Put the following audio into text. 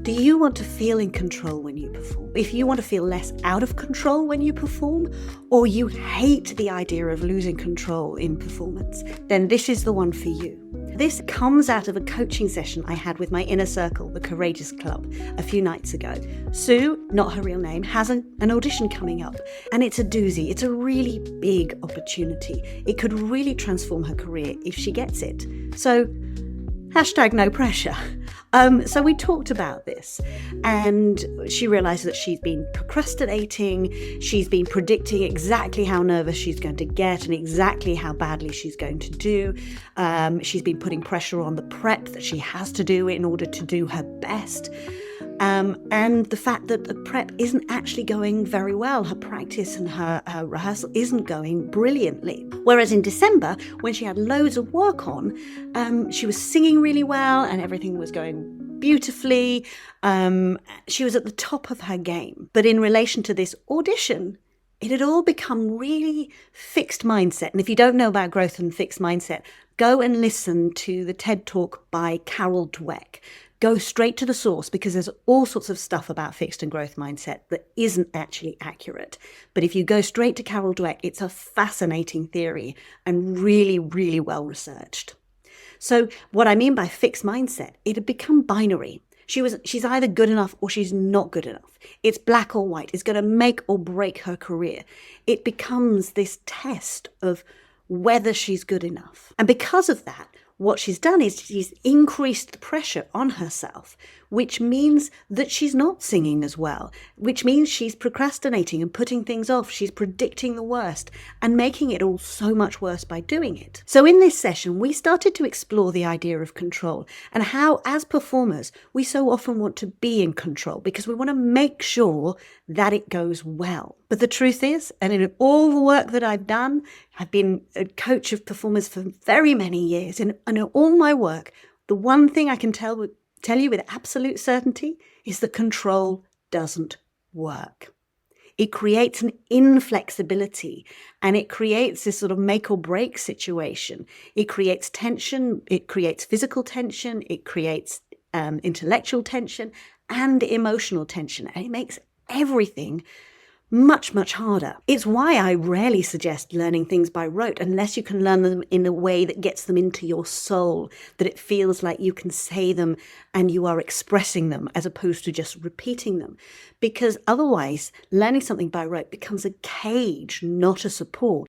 Do you want to feel in control when you perform? If you want to feel less out of control when you perform, or you hate the idea of losing control in performance, then this is the one for you. This comes out of a coaching session I had with my inner circle, the Courageous Club, a few nights ago. Sue, not her real name, has an audition coming up, and it's a doozy. It's a really big opportunity. It could really transform her career if she gets it. So, #no pressure. So we talked about this, and she realized that she's been procrastinating. She's been predicting exactly how nervous she's going to get and exactly how badly she's going to do. She's been putting pressure on the prep that she has to do in order to do her best. And the fact that the prep isn't actually going very well. Her practice and her rehearsal isn't going brilliantly. Whereas in December, when she had loads of work on, she was singing really well and everything was going beautifully. She was at the top of her game. But in relation to this audition, it had all become really fixed mindset. And if you don't know about growth and fixed mindset, go and listen to the TED Talk by Carol Dweck. Go straight to the source, because there's all sorts of stuff about fixed and growth mindset that isn't actually accurate. But if you go straight to Carol Dweck, it's a fascinating theory and really, really well researched. So what I mean by fixed mindset, it had become binary. She's either good enough or she's not good enough. It's black or white. It's going to make or break her career. It becomes this test of whether she's good enough. And because of that, what she's done is she's increased the pressure on herself, which means that she's not singing as well, which means she's procrastinating and putting things off. She's predicting the worst and making it all so much worse by doing it. So in this session, we started to explore the idea of control and how, as performers, we so often want to be in control because we want to make sure that it goes well. But the truth is, and in all the work that I've done, I've been a coach of performers for very many years, and in all my work, the one thing I can tell you with absolute certainty is that control doesn't work. It creates an inflexibility, and it creates this sort of make or break situation. It creates tension, it creates physical tension, it creates intellectual tension and emotional tension, and it makes everything much, much harder. It's why I rarely suggest learning things by rote unless you can learn them in a way that gets them into your soul, that it feels like you can say them and you are expressing them as opposed to just repeating them. Because otherwise, learning something by rote becomes a cage, not a support.